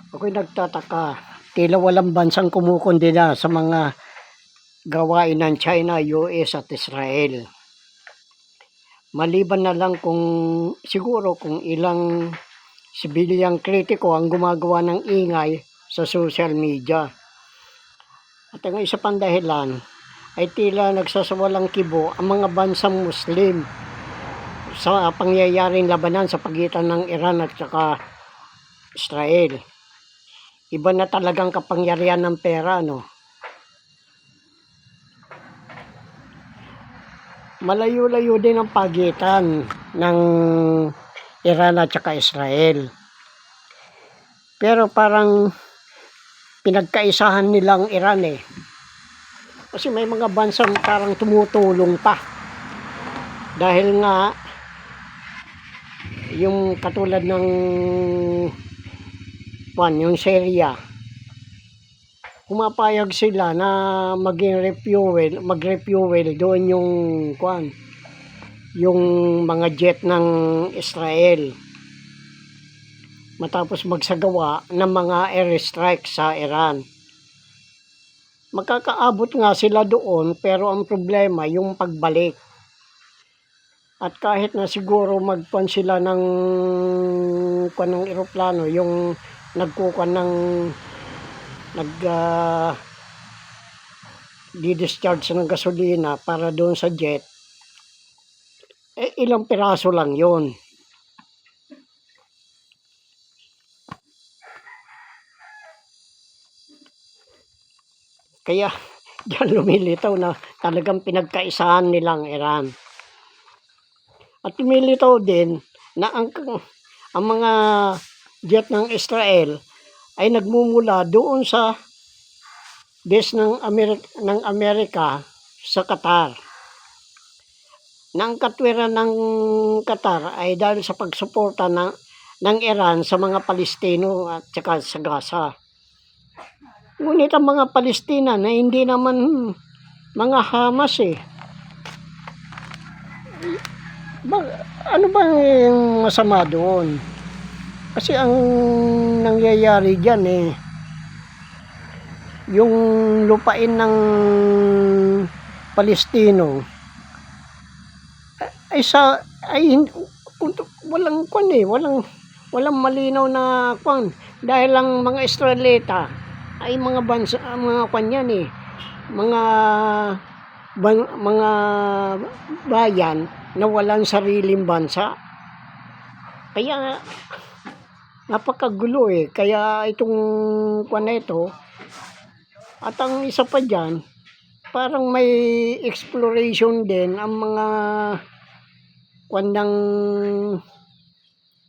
Ako'y nagtataka, tila walang bansang kumukondena sa mga gawain ng China, US at Israel. Maliban na lang kung siguro kung ilang sibilyang kritiko ang gumagawa ng ingay sa social media. At ang isa pang dahilan ay tila nagsasawalang kibo ang mga bansang Muslim sa pangyayaring labanan sa pagitan ng Iran at saka Israel. Iba na talagang kapangyarihan ng pera, no? Malayo-layo din ang pagitan ng Iran at saka Israel. Pero parang pinagkaisahan nilang Iran eh. Kasi may mga bansang parang tumutulong pa. Dahil nga, yung katulad ng yung Syria, pumapayag sila na mag-refuel doon yung mga jet ng Israel matapos magsagawa ng mga airstrike sa Iran. Makakaabot nga sila doon, pero ang problema yung pagbalik. At kahit na siguro magpuan sila ng eroplano, yung di-discharge ng gasolina para doon sa jet, ilang piraso lang yon. Kaya diyan lumilitaw na talagang pinagkaisahan nilang Iran. At lumilitaw din na ang mga jet ng Israel ay nagmumula doon sa base ng Amerika sa Qatar. Nang katwiran ng Qatar ay dahil sa pagsuporta ng Iran sa mga Palestino at saka sa Gaza. Ngunit ang mga Palestina na hindi naman mga Hamas eh. Ano ba yung masama doon? Kasi ang nangyayari dyan eh, yung lupain ng Palestino walang malinaw na dahil lang mga Israelita ay mga bansa, mga yan eh, mga bayan na walang sariling bansa. Kaya napakagulo eh. Kaya itong na ito, at ang isa pa dyan, parang may exploration din ang mga ng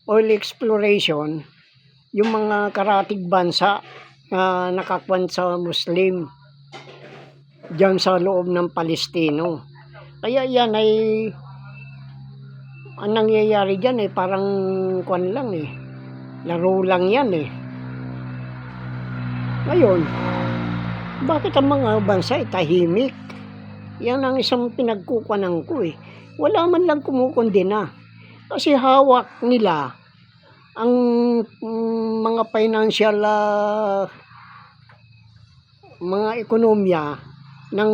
oil exploration, yung mga karatig bansa na nakakwan sa Muslim dyan sa loob ng Palestino. Kaya yan ay ang nangyayari dyan eh, parang lang eh, laro lang yan eh. Ngayon, bakit ang mga bansa ay tahimik? Yan ang isang pinagkukunan ko eh. Wala man lang kumukondena. Kasi hawak nila ang mga financial, mga ekonomiya ng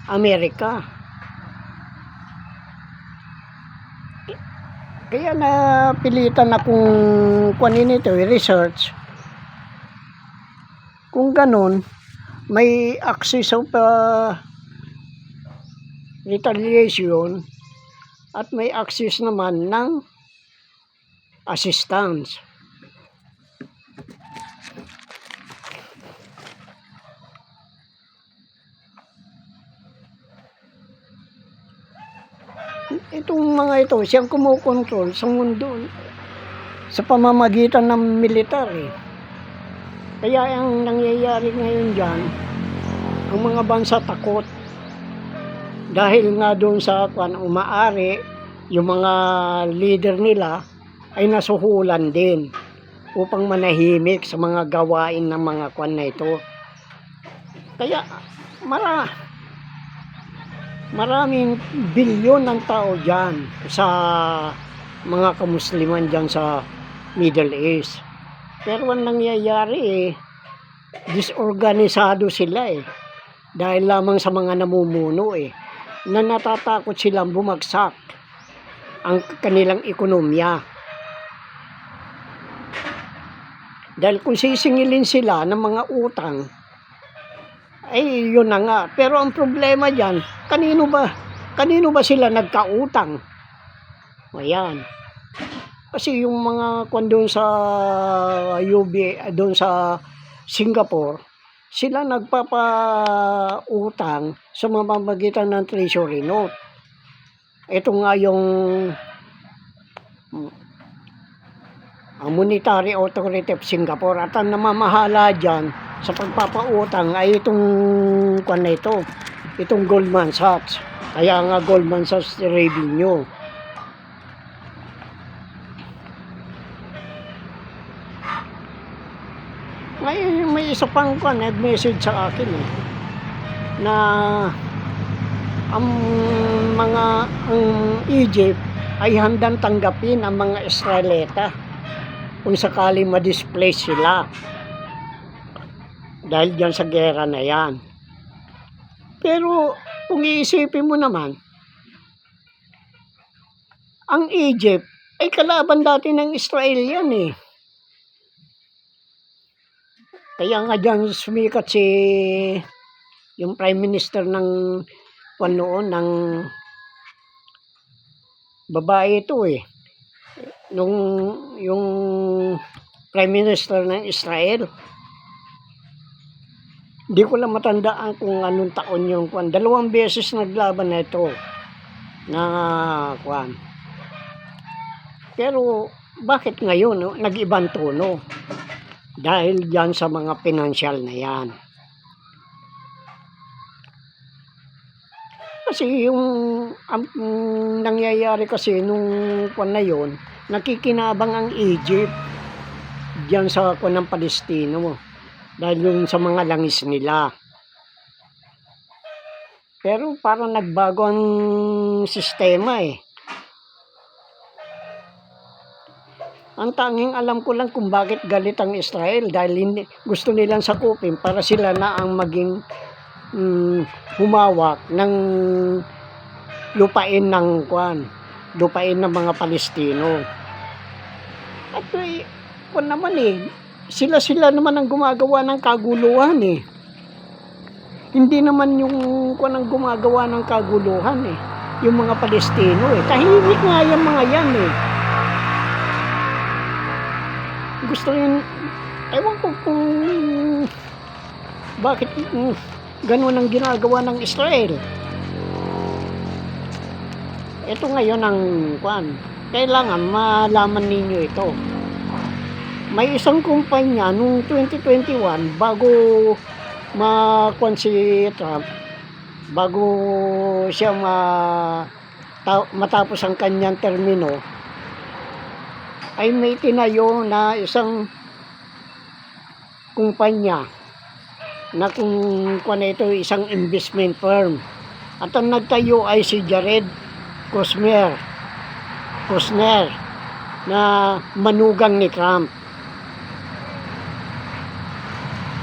Amerika. Kaya napilitan akong kunin ito, research. Kung ganun, may access of retaliation at may access naman ng assistance. Itong mga ito, siyang kumukontrol sa mundo sa pamamagitan ng militar eh. Kaya ang nangyayari ngayon dyan, ang mga bansa takot dahil nga doon sa umaari, yung mga leader nila ay nasuhulan din upang manahimik sa mga gawain ng mga na ito. Kaya maraming bilyon ng tao dyan sa mga kamusliman dyan sa Middle East. Pero ang nangyayari disorganisado sila dahil lamang sa mga namumuno na natatakot silang bumagsak ang kanilang ekonomiya. Dahil kung sisingilin sila ng mga utang, ay yun na nga. Pero ang problema dyan, kanino ba sila nagkautang? Ayan. Kasi yung mga kung doon sa doon sa Singapore, sila nagpapautang sa mamamagitan ng treasury note. Ito nga yung ang Monetary Authority of Singapore, at ang namamahala dyan sa pagpapautang ay itong itong Goldman Sachs. Kaya nga Goldman Sachs Revenue. May isa pang nag-message sa akin na ang Egypt ay handang tanggapin ang mga Israelita kung sakaling ma-displace sila dahil dyan sa gera na yan. Pero kung iisipin mo naman, ang Egypt ay kalaban dati ng Israel yan Kaya nga dyan sumikat yung Prime Minister ng noon, ng babae ito yung Prime Minister ng Israel. Hindi ko lang matandaan kung anong taon yung 2 beses naglaban na ito na Pero bakit ngayon nag-ibang tono? Dahil dyan sa mga financial na yan. Kasi yung nangyayari kasi nung na yun, nakikinabang ang Egypt dyan sa ng Palestino dahil yung sa mga langis nila. Pero parang nagbago ang sistema Ang tanging alam ko lang kung bakit galit ang Israel, dahil gusto nilang sakupin para sila na ang maging humawak ng lupain ng lupain ng mga Palestino. At naman sila naman ang gumagawa ng kaguluhan Hindi naman yung ang gumagawa ng kaguluhan yung mga Palestino Tahimik nga yung mga yan Gusto rin, ewan ko kung bakit ganun ang ginagawa ng Israel. Ito ngayon ang kailangan malaman ninyo ito. May isang kumpanya noong 2021 bago si Trump, bago siya matapos ang kanyang termino, ay may tinayo na isang kumpanya na ito isang investment firm. At ang nagtayo ay si Jared Kushner na manugang ni Trump.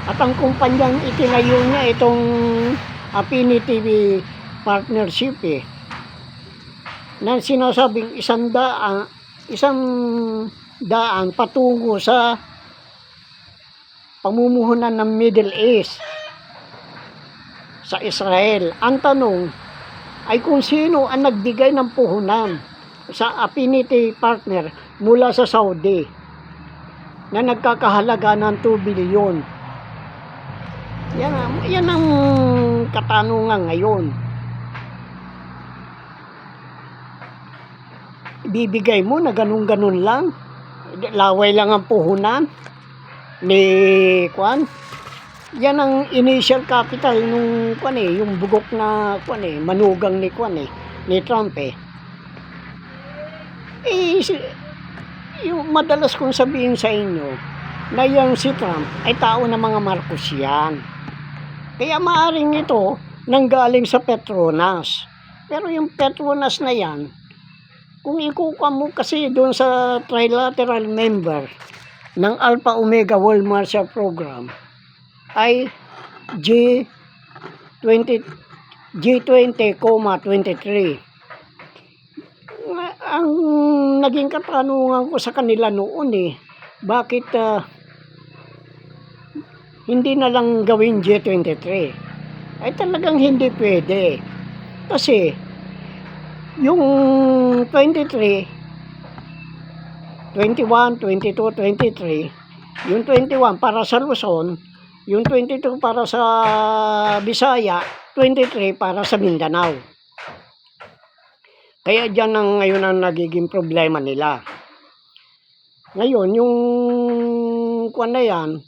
At ang kumpanyang itinayo niya itong Affinity Partnership na sinasabing 100 patungo sa pamumuhunan ng Middle East sa Israel. Ang tanong ay kung sino ang nagbigay ng puhunan sa Affinity Partner mula sa Saudi na nagkakahalaga ng 2 billion. Yan ang katanungan ngayon. Bibigay mo na ganun-ganun lang, laway lang ang puhunan ni yan ang initial capital nung yung bugok na manugang ni ni Trump yung madalas kong sabihin sa inyo na yung si Trump ay tao ng mga Marcos yan. Kaya maaring ito nanggaling sa Petronas. Pero yung Petronas na yan, kung ikukuha mo kasi doon sa trilateral member ng Alpha Omega World Marshal Program ay G20, G20,23. Ang naging katanungan ko sa kanila noon bakit hindi na lang gawin G23? Ay talagang hindi pwede. Kasi yung 23, 21, 22, 23, yung 21 para sa Luzon, yung 22 para sa Bisaya, 23 para sa Mindanao. Kaya dyan ngayon ang nagiging problema nila. Ngayon, yung kuwan na yan,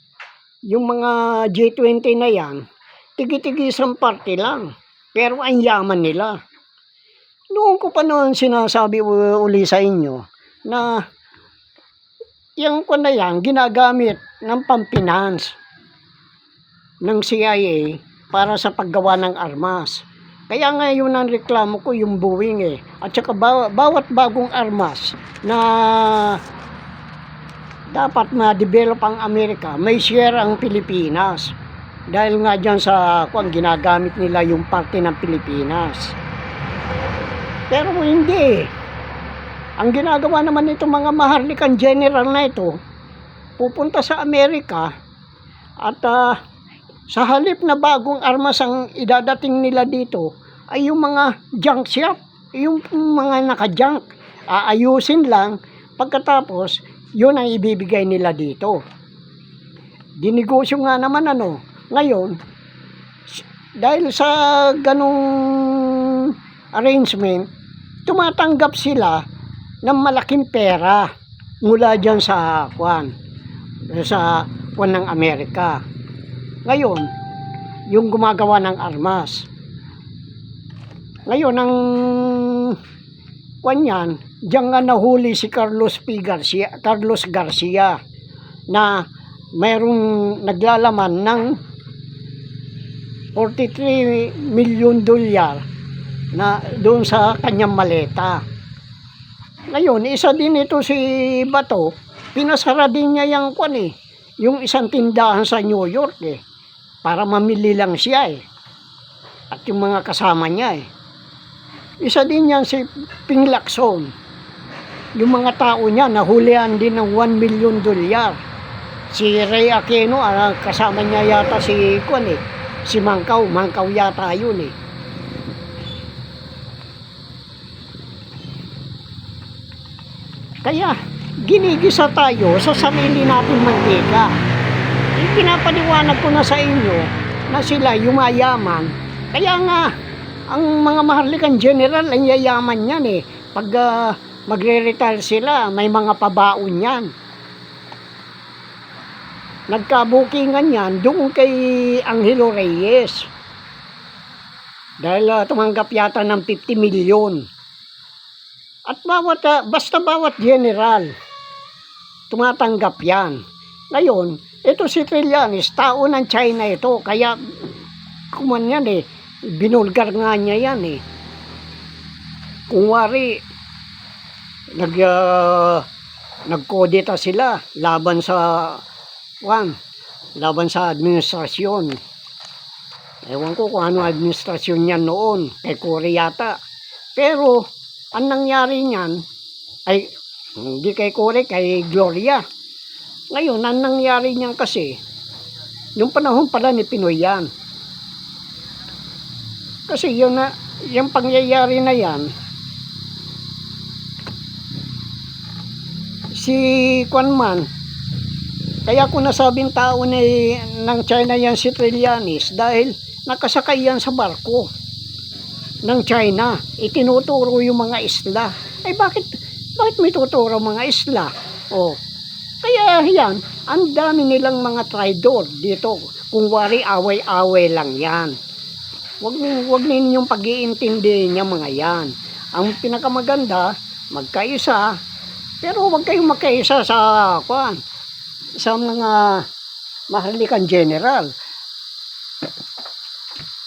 yung mga G20 na yan, tigi-tigisang party lang. Pero ang yaman nila. Noon ko pa noon sinasabi uli sa inyo na yung kuwan na yan, ginagamit ng pampinance ng CIA para sa paggawa ng armas. Kaya ngayon ang reklamo ko yung Boeing At saka bawat bagong armas na dapat ma-develop ang Amerika, may share ang Pilipinas. Dahil nga dyan sa ginagamit nila yung parte ng Pilipinas. Pero hindi. Ang ginagawa naman itong mga maharlikang general na ito, pupunta sa Amerika at sa halip na bagong armas ang idadating nila dito ay yung mga junk shop, yung mga naka-junk. Aayusin lang, pagkatapos yun ang ibibigay nila dito. Dinegosyo nga naman ngayon, dahil sa ganong arrangement, tumatanggap sila ng malaking pera mula dyan sa kwan ng Amerika. Ngayon, yung gumagawa ng armas. Ngayon, ang kwan yan, diyan nga nahuli si Carlos Garcia na mayroong naglalaman ng $43 million na doon sa kanyang maleta. Ngayon, isa din ito si Bato, pinasara din niya yung isang tindahan sa New York para mamili lang siya at yung mga kasama niya Isa din yan si Ping Lacson. Yung mga tao niya nahulihan din ng $1 million. Si Ray Aquino, kasama niya yata si si Mangkaw yata yun Kaya ginigisa tayo sa sarili nating mantika. Pinapaliwanag ko na sa inyo na sila yumayaman. Kaya nga, ang mga maharlikang general ay yayaman yan Pag magre-retire sila, may mga pabaon yan. Nagkabukingan yan doon kay Angelo Reyes. Dahil tumanggap yata ng 50 million. At basta bawat general, tumatanggap yan. Ngayon, ito si Trillanes, tao ng China ito. Kaya, kuman yan binulgar nga niya yan Kung wari, nagkodeta sila laban sa administrasyon. Ewan ko kung ano administrasyon niyan noon, kay Cory yata. Pero ang nangyari niyan ay hindi kay Cory, kay Gloria. Ngayon, ang nangyari niyan kasi yung panahon pala ni Pinoy yan. Kasi yung pangyayari na yan, si Kwanman, kaya ko nasabing tao ng China yan si Trillanes dahil nakasakay yan sa barko ng China. Itinuturo yung mga isla. Ay bakit may tuturo mga isla? Kaya yan, ang dami nilang mga traidor dito. Kung wari away-away lang yan. Wag ninyong pag-iintindi niya mga yan. Ang pinakamaganda, magkaisa, pero wag kayong magkaisa sa mga maharlikang general.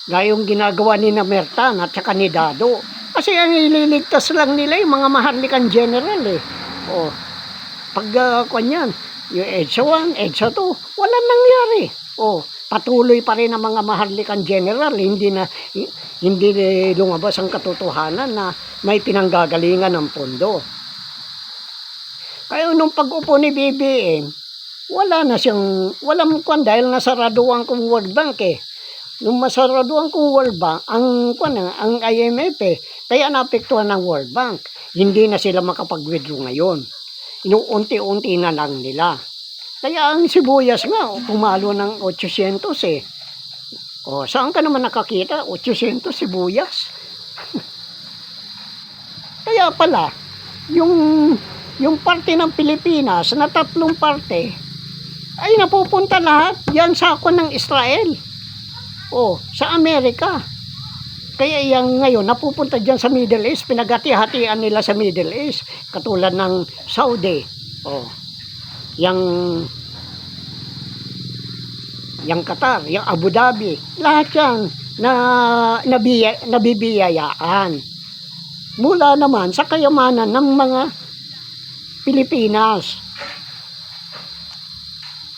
Gayong ginagawa ni Mertan at saka ni Dado. Kasi ang ililigtas lang nila yung mga maharlikang general Pag yan, Yung EDSA 1, EDSA 2, walang nangyari. Oh, patuloy pa rin ang mga maharlikang general, hindi lumabas ang katotohanan na may pinanggagalingan ng pondo. Kaya nung pag-upo ni BBM, walang kwan dahil nasaraduan kong World Bank eh. Nung masaraduan kong World Bank, ang IMF eh, kaya naapektuhan ng World Bank. Hindi na sila makapag-withdraw ngayon. Inuunti-unti na lang nila. Kaya ang sibuyas nga, pumalo ng 800 eh. O, saan ka naman nakakita? 800 sibuyas. Kaya pala, yung parte ng Pilipinas na 3 parte, ay napupunta lahat yan sa ako ng Israel. O, sa Amerika. Kaya yan ngayon, napupunta dyan sa Middle East, pinagati-hatian nila sa Middle East, katulad ng Saudi. O, yang Qatar, yung Abu Dhabi, lahat yan nabibiyayaan. Mula naman sa kayamanan ng mga Pilipinas.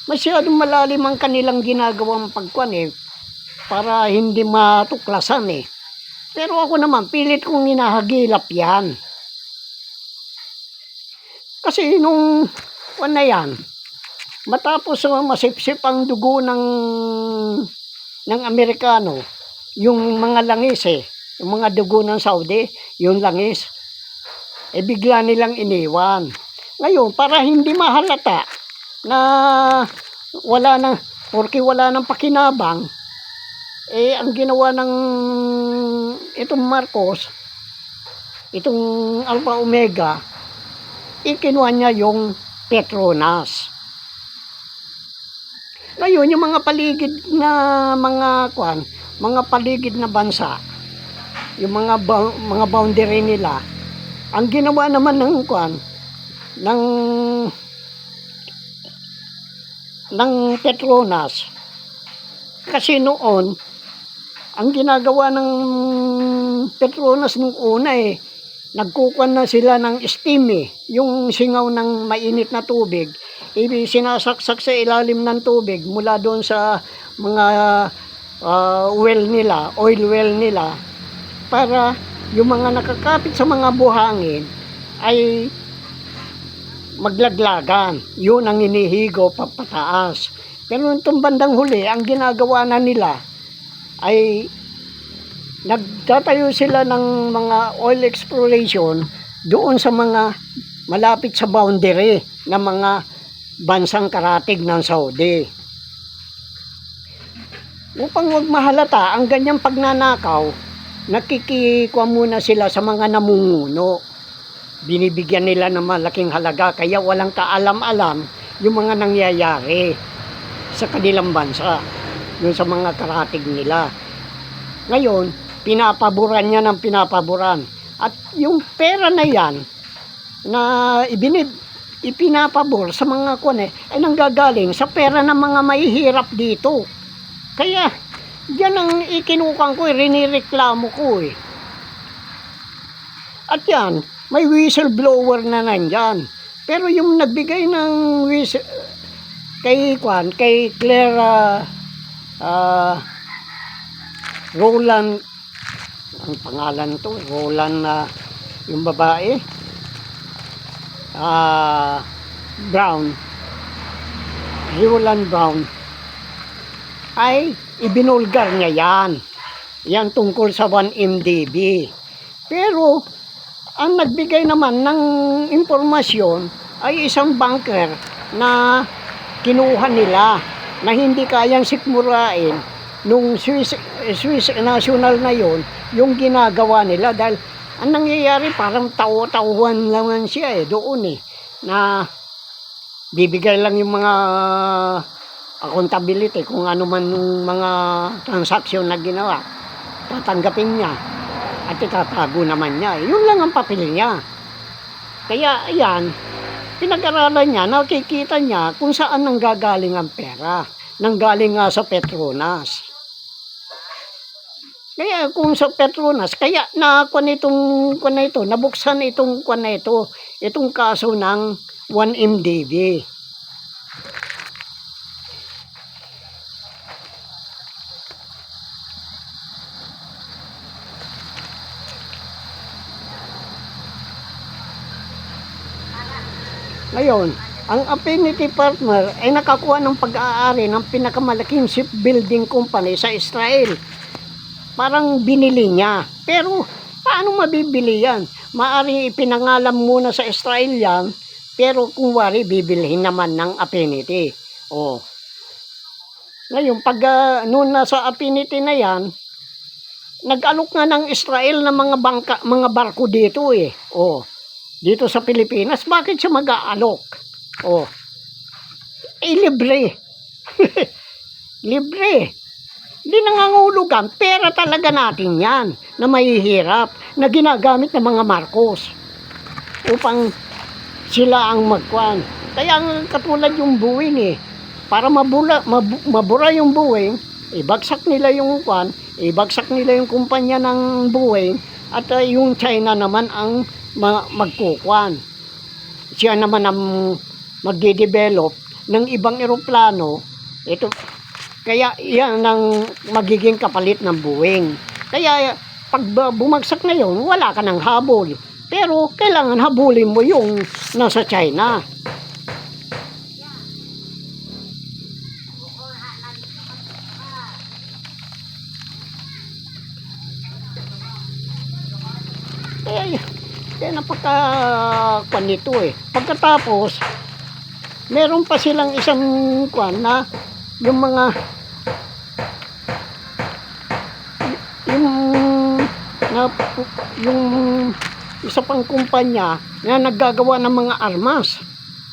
Masyadong malalim ang kanilang ginagawang pagkuan eh, para hindi matuklasan eh. Pero ako naman, pilit kong hinahagilap yan. Kasi nung na yan, matapos masipsip ang dugo ng Amerikano, yung mga langis eh, yung mga dugo ng Saudi, yung langis, eh bigla nilang iniwan. Ngayon, para hindi mahalata na porque wala nang pakinabang, eh ang ginawa ng itong Marcos, itong Alpha Omega, ikinuha niya yung Petronas. Ngayon, yung mga paligid na mga paligid na bansa, yung mga boundary nila, ang ginawa naman ng Petronas. Kasi noon, ang ginagawa ng Petronas nung una eh, nagkukuhan na sila ng steam eh, yung singaw ng mainit na tubig, sinasaksak sa ilalim ng tubig mula doon sa mga oil well nila, para yung mga nakakapit sa mga buhangin ay maglaglagan. Yun ang inihigo papataas. Pero itong bandang huli, ang ginagawa na nila ay nagtatayo sila ng mga oil exploration doon sa mga malapit sa boundary ng mga bansang karatig ng Saudi. Upang wag mahalata ang ganyang pagnanakaw, nakikikuha muna sila sa mga namumuno. Binibigyan nila ng malaking halaga, kaya walang kaalam-alam yung mga nangyayari sa kanilang bansa, yung sa mga karatig nila. Ngayon, pinapaboran niya ng pinapaboran. At yung pera na yan, na ipinapabor sa mga ay nanggagaling sa pera ng mga mahihirap dito. Kaya, yan ang ikinukang ko, rinireklamo ko eh. At yan, may whistleblower na nandyan. Pero yung nagbigay ng kay Claire Roland, ang pangalan to, Roland na yung babae, Brown, Roland Brown, ay ibinulgar niya yan tungkol sa 1MDB. Pero ang nagbigay naman ng impormasyon ay isang banker na kinuha nila, na hindi kayang sikmurain nung Swiss national na yon yung ginagawa nila, dahil ang nangyayari parang tauhan naman siya doon na bibigay lang yung mga accountability kung ano man mga transaksyon na ginawa, tatanggapin niya at itatago naman niya. Yun lang ang papel niya. Kaya ayan, pinag-aralan niya, nakikita niya kung saan nanggagaling ang pera. Nanggaling nga sa Petronas. Kaya kung sa Petronas, kaya nabuksan itong kaso ng 1MDB. Ngayon, ang Affinity Partner ay nakakuha ng pag-aari ng pinakamalaking shipbuilding company sa Israel. Parang binili niya. Pero, paano mabibili yan? Maaring ipinangalan muna sa Israel yan, pero kung wari, bibilhin naman ng Affinity. Oh. Ngayon, pag noon na sa Affinity na yan, nag-alok nga ng Israel ng mga barko dito eh. Oh. Dito sa Pilipinas, bakit siya mag-aalok? Oh. Eh, libre. Libre. Hindi nangangulugan. Pera talaga natin yan na mahihirap, na ginagamit ng mga Marcos upang sila ang magkuhan. Kaya katulad yung Boeing eh. Para mabura yung Boeing, ibagsak nila yung kuhan, ibagsak nila yung kumpanya ng Boeing, at yung China naman ang magkukuhan. Siya naman ang magde-develop ng ibang eroplano. Ito, kaya yan ang magiging kapalit ng Boeing. Kaya pag bumagsak na yun, wala ka ng habol. Pero kailangan habulin mo yung nasa China. Kaya napaka-kwan nito eh. Pagkatapos, meron pa silang isang kwan na yung mga yung isa pang kumpanya na naggagawa ng mga armas.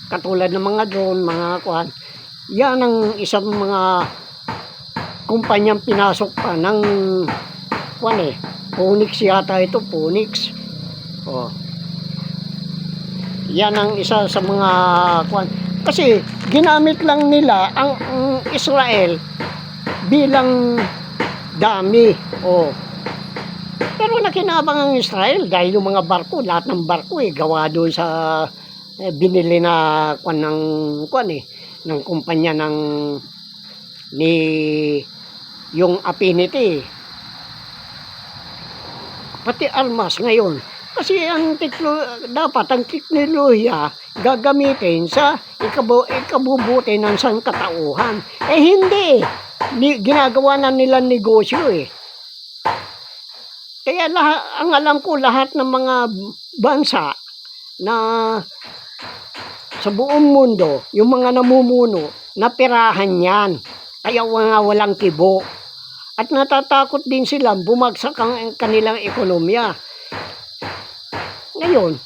Katulad ng mga drone, mga kwan. Yan ang isang mga kumpanyang pinasok pa ng kwan eh. Phoenix yata ito, Phoenix. Oh. Yan ang isa sa mga kwan. Kasi ginamit lang nila ang Israel bilang dami. Oh. Pero nakinabang ang Israel dahil yung mga barko, lahat ng barko eh gawa doon sa binili na kwan ng kwan eh ng kumpanya ni yung Affinity. Pati armas ngayon. Kasi dapat ang teknolohiya gagamitin sa ikabubuti ng sangkatauhan. Eh hindi. Ginagawa na nila negosyo eh. Kaya ang alam ko, lahat ng mga bansa na sa buong mundo, yung mga namumuno, napirahan yan. Kaya walang kibo. At natatakot din sila bumagsak ang kanilang ekonomiya. Ngayon,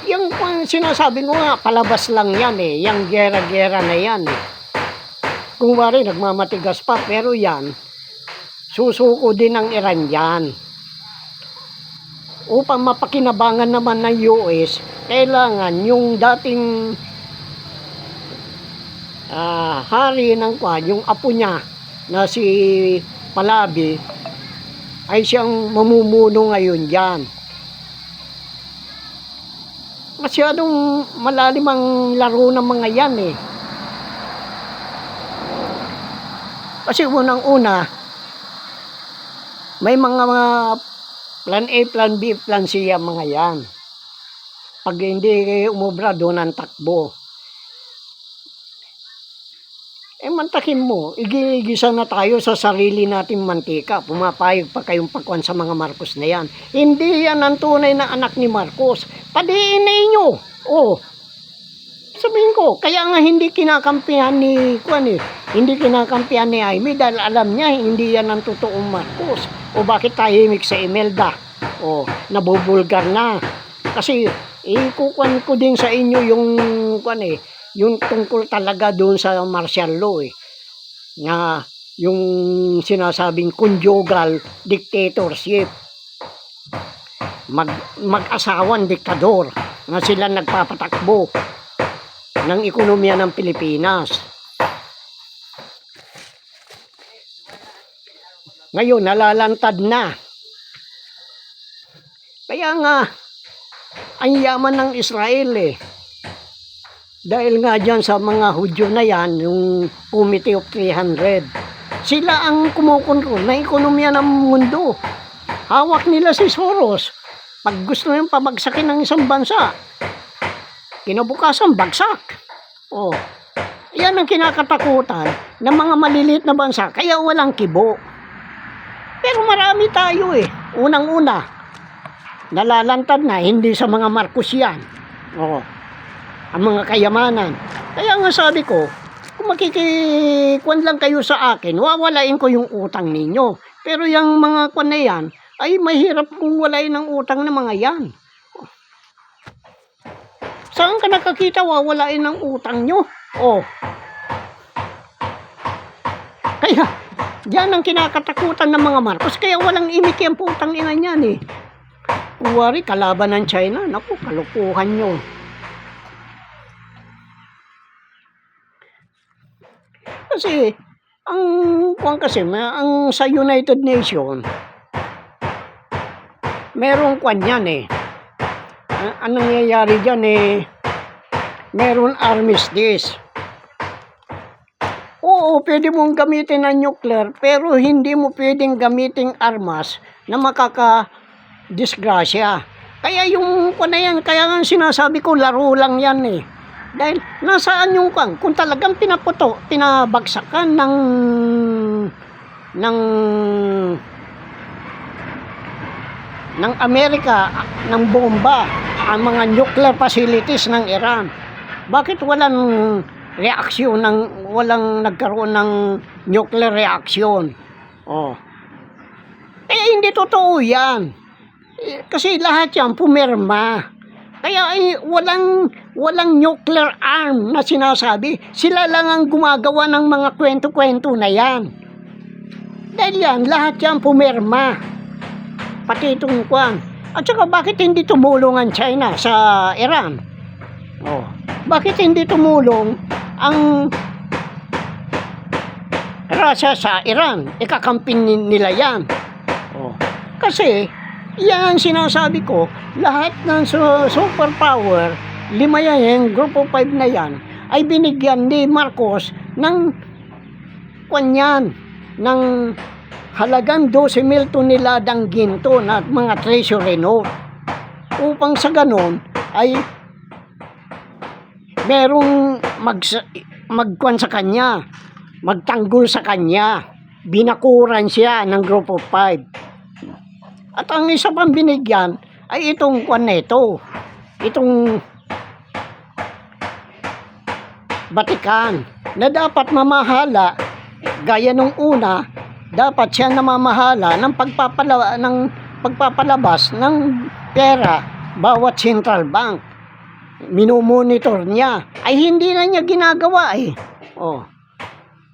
yung sinasabi ko nga, palabas lang yan eh. Yung gera-gera na yan eh. Kung wari, nagmamatigas pa. Pero yan, susuko din ng Iran yan. Upang mapakinabangan naman ng US, kailangan yung dating hari ng kwan, yung apo niya na si Pahlavi, ay siyang mamumuno ngayon dyan. Masyadong malalim ang laro ng mga yan eh. Kasi unang-una, may mga plan A, plan B, plan C ang mga yan. Pag hindi umubra, doon ang takbo. Eh mantakin mo, igigisa na tayo sa sarili nating mantika. Pumapayag pa kayong pagkuhan sa mga Marcos na yan. Hindi yan ang tunay na anak ni Marcos. Padiinay nyo. Oh. Sabihin ko, kaya nga hindi kinakampihan ni hindi kinakampihan ni Jaime dahil alam niya hindi yan ang totoong Marcos. O bakit tahimik sa Imelda? O nabubulgar na. Kasi ikukuhan ko din sa inyo yung yung tungkol talaga doon sa martial law eh. Na yung sinasabing conjugal dictatorship. Mag-asawang diktador na sila nagpapatakbo ng ekonomiya ng Pilipinas. Ngayon, nalalantad na. Kaya nga, ang yaman ng Israel eh. Dahil nga dyan sa mga Hudyo na yan, yung Committee of 300, sila ang kumukontrol ng ekonomiya ng mundo. Hawak nila si Soros. Pag gusto niyang pabagsakin ng isang bansa, kinabukasan bagsak. Oh, yan ang kinakatakutan ng mga maliliit na bansa, kaya walang kibo. Pero marami tayo Unang-una, nalalantad na, hindi sa mga Marcos yan. Oo, ang mga kayamanan. Kaya nga sabi ko, kung makikikwan lang kayo sa akin, wawalain ko yung utang ninyo. Pero yung mga kwan na yan, ay mahirap kung walain ang utang ng mga yan. Saan ka nakakita wawalain ng utang nyo? Oh. Kaya, yan ang kinakatakutan ng mga Marcos. Kaya walang imik yung putang ina niyan Kuwari, kalaban ng China. Naku, kalukuhan nyo. Kasi, ang sa United Nations, merong kwan yan Anong nangyayari dyan meron armistice. Oo, pwede mong gamitin ang nuclear, pero hindi mo pwedeng gamitin armas na makaka-disgrasya. Kaya yung kwan na yan, kaya nga sinasabi ko, laro lang yan Dahil nasaan yung kwan? Kung talagang pinabagsakan ng Amerika, ng bomba, ang mga nuclear facilities ng Iran. Bakit walang nagkaroon ng nuclear reaction? Oh. Hindi totoo yan. Kasi lahat yan pumirma. Kaya walang nuclear arm na sinasabi. Sila lang ang gumagawa ng mga kwento-kwento na yan. Dahil yan, lahat yan pumirma. Pati itong kwan. At saka bakit hindi tumulong ang China sa Iran? Oh. Bakit hindi tumulong ang Russia sa Iran? Ikakampin nila yan. Oh. Kasi, yan ang sinasabi ko, lahat ng superpower, 5 yan, Group of 5 na yan, ay binigyan ni Marcos ng kanyan, ng halagang 12,000 toneladang ginto na mga treasury note. Upang sa ganon ay merong magkwan sa kanya, magtanggol sa kanya, binakuran siya ng Group of 5. At ang isa pang binigyan ay itong kwan na itong Vatican, na dapat mamahala, gaya nung una, dapat siya namamahala ng pagpapalabas ng pera bawat central bank. Minomonitor niya. Ay hindi na niya ginagawa Oh.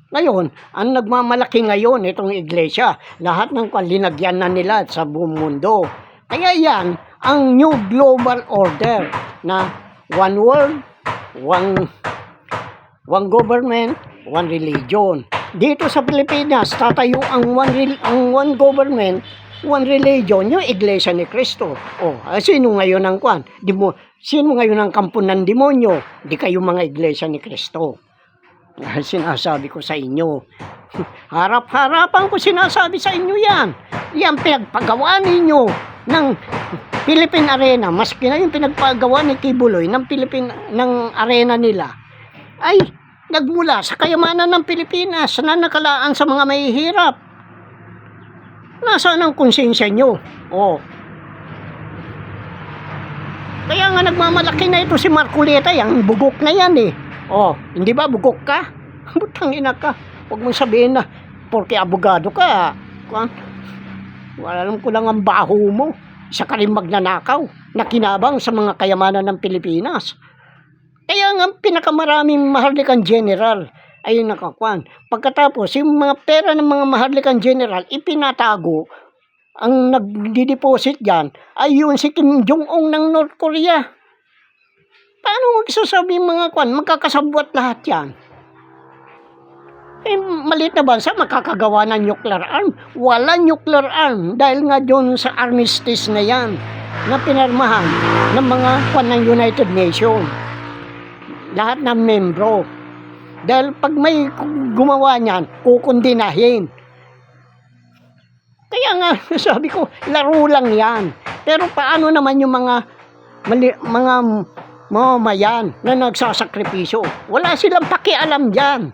Ngayon, ang nagmamalaki ngayon itong iglesia, lahat ng linagyan na nila sa buong mundo. Kaya yan ang new global order na one world, one government, one religion. Dito sa Pilipinas, tatayo ang one government, one religion, yung Iglesia ni Cristo. Sino ngayon ang kwan? Sino ngayon ang kampo ng demonyo? Di kayo mga Iglesia ni Cristo. Sinasabi ko sa inyo. Harap-harapan ko sinasabi sa inyo yan. Yan pinagpagawa ninyo ng Philippine Arena. Maski na yung pinagpagawa ni Kibuloy ng arena nila. Ay, nagmula sa kayamanan ng Pilipinas na nakalaan sa mga mahihirap. Nasaan ang konsensya nyo? Kaya nga nagmamalaki na ito si Marcoleta, yung bugok na yan hindi ba bugok ka? Butang ina ka. Huwag mong sabihin na porque abogado ka. Alam ko lang ang baho mo. Isa ka rin magnanakaw, nakinabang sa mga kayamanan ng Pilipinas. Kaya nga pinakamaraming maharlikang general ay nakakwan. Pagkatapos, yung mga pera ng mga maharlikang general, ipinatago. Ang nagdi-deposit dyan ay yun si Kim Jong-un ng North Korea. Paano magsasabi mga kwan? Magkakasabwat lahat yan. Maliit na bansa, makakagawa ng nuclear arm. Wala nuclear arm dahil nga doon sa armistice na yan na pinarmahan ng mga kwan ng United Nations. Lahat ng membro. Dahil pag may gumawa niyan, kukundinahin. Kaya nga, sabi ko, laro lang yan. Pero paano naman yung mga mamamayan na nagsasakripisyo. Wala silang pakialam dyan.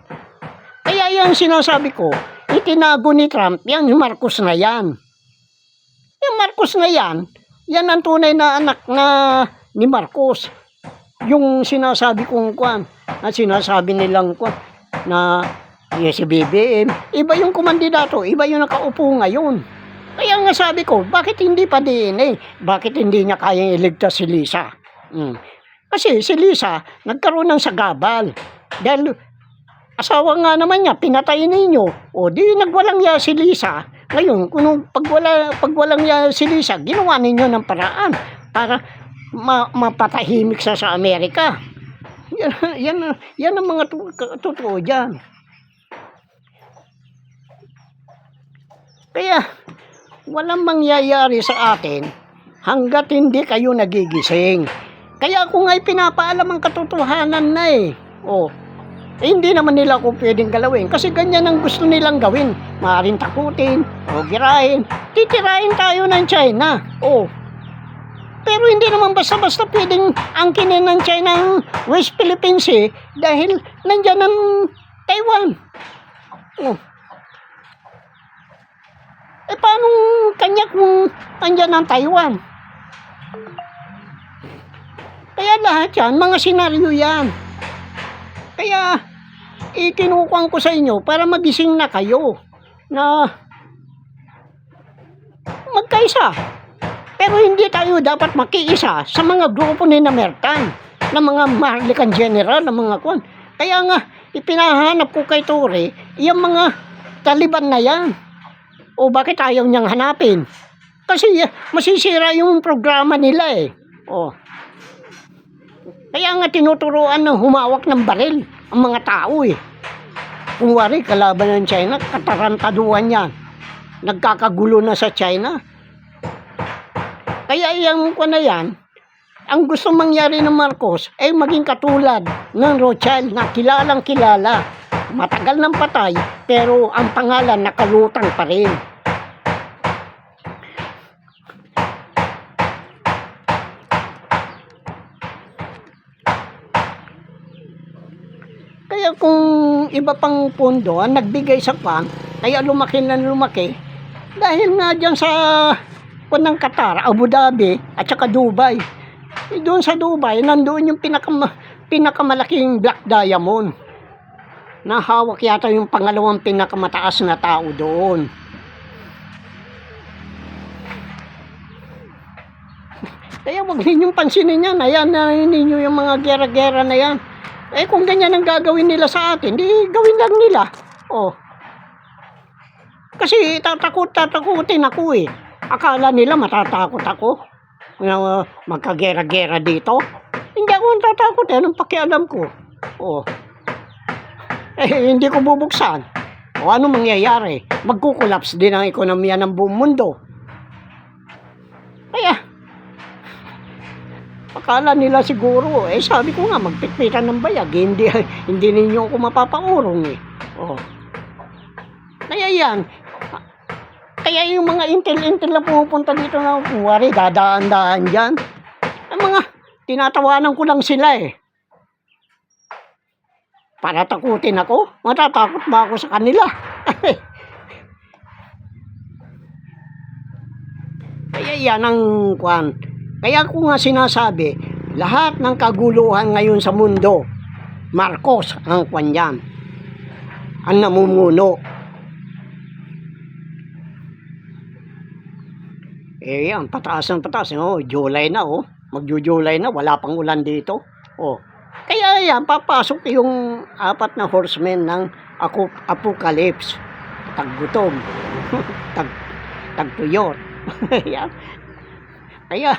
Kaya yan sinasabi ko, itinago ni Trump, yan yung Marcos na yan. Yung Marcos na yan ang tunay na anak na ni Marcos. Yung sinasabi kong kwan, na sinasabi nilang kwan, na si BBM, iba yung kumandidato, iba yung nakaupo ngayon. Kaya nga sabi ko, bakit hindi pa DNA? Bakit hindi niya kayang iligtas si Lisa? Kasi si Lisa, nagkaroon ng sagabal. Dahil asawa nga naman niya, pinatay ninyo. O di nagwalang ya si Lisa. Ngayon, kung pagwalang ya si Lisa, ginawa ninyo ng paraan para mapatahimik sa Amerika. Yan ang mga totoo dyan. Kaya, walang mangyayari sa atin hanggat hindi kayo nagigising. Kaya ako nga'y pinapaalam ang katotohanan na hindi naman nila ako pwedeng galawin kasi ganyan ang gusto nilang gawin. Maaaring takutin o girahin. Titirahin tayo ng China. Pero hindi naman basta-basta pwedeng angkinin ng China ang West Philippine Sea dahil nandyan ang Taiwan. Paano kanya kung nandyan ang Taiwan? Kaya lahat yan, mga senaryo yan. Kaya, ikinukuhan ko sa inyo para magising na kayo na magkaisa. Pero hindi tayo dapat makiisa sa mga grupo ni Namertan, na mga Mahalikan General, na mga kwan. Kaya nga, ipinahanap ko kay Tore, yung mga Taliban na yan. Bakit ayaw niyang hanapin? Kasi masisira yung programa nila Kaya nga tinuturuan ng humawak ng baril ang mga tao Kung wari, kalaban ng China, katarantaduhan yan. Nagkakagulo na sa China. Kaya yung na yan, ang gusto mangyari ng Marcos ay maging katulad ng Rothschild na kilalang kilala. Matagal ng patay, pero ang pangalan nakalutang pa rin. Kaya kung iba pang pondo ang nagbigay sa kwan, kaya lumaki na lumaki, dahil nga dyan sa kwan ng Qatar, Abu Dhabi, at saka Dubai. Doon sa Dubai, nandoon yung pinakamalaking black diamond. Nahawak yata yung pangalawang pinakamataas na tao doon. Kaya wag ninyong pansinin yan. Ayan na ninyo yung mga gera-gera na yan. Kung ganyan ang gagawin nila sa atin, di gawin lang nila. Kasi tatakutin ako Akala nila matatakot ako. Magkagera-gera dito. Hindi ako tatakot. Anong pakialam ko? Hindi ko bubuksan. Ano mangyayari? Magkukulaps din ang ekonomiya ng buong mundo. Kaya, akala nila siguro, sabi ko nga, magpitpitan ng bayag. Hindi ninyo ako mapapaurong Kaya yan. Kaya yung mga intel na pumupunta dito na kuwari, dadaan-daan dyan. Ang mga, tinatawanan ko lang sila para takutin ako? Matatakot ba ako sa kanila? Kaya yan ang kwan. Kaya ko nga sinasabi, lahat ng kaguluhan ngayon sa mundo, Marcos ang kwan yan. Ang namumuno. Ang pataas ng pataas. July na Magjo-July na, wala pang ulan dito. Kaya yan, papasok yung 4 na horsemen ng apocalypse. Taggutom. Tagtuyot. Kaya,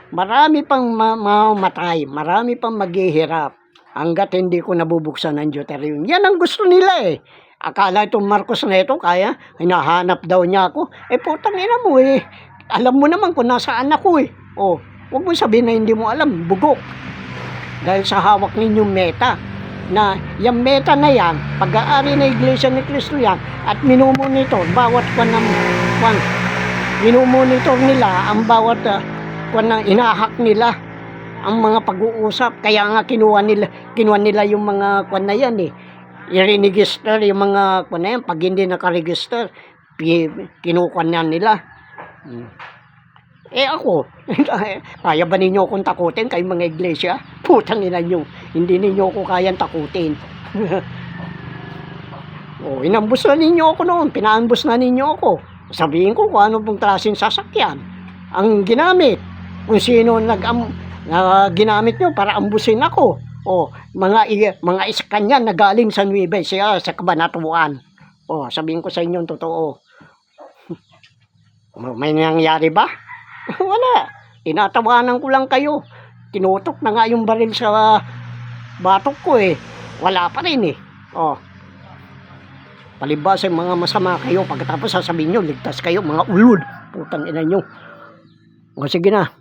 marami pang mamatay, marami pang maghihirap hanggat hindi ko nabubuksan ng deuterium. Yan ang gusto nila Akala itong Marcos na ito, kaya hinahanap daw niya ako. Putang ina mo alam mo naman kung nasaan ako huwag mo sabihin na hindi mo alam, bugok. Dahil sa hawak ninyong meta, na yung meta na yan, pag-aari na Iglesia ni Cristo yan, at minumonitor, bawat minumonitor nila ang bawat inahak nila. ang mga pag-uusap. Kaya nga kinuha nila yung mga kwan na yan eh. I-register yung mga kwan na yan. Pag hindi nakaregister, kinukuha na nila. Eh ako, kaya ba ninyo akong takutin kay mga iglesia? Putang ina nyo, hindi ninyo ako kayang takutin. Oh, inambus na ninyo ako noon, pinaambus na ninyo ako. Sabihin ko kung ano pong klaseng sasakyan ang ginamit. Kung sino ginamit nyo para ambusin ako. Oh, mga iskanya na galing sa Nueva Ecija, sa Cabanatuan. Oh, sabihin ko sa inyo totoo. May nangyari ba? Wala. Tinatawanan ko lang kayo. Tinutok na nga yung baril sa batok ko eh. Wala pa rin eh. Oh. Palibas ay mga masama kayo. Pagkatapos sasabihin nyo, ligtas kayo, mga ulod. Putang ina nyo. O sige na.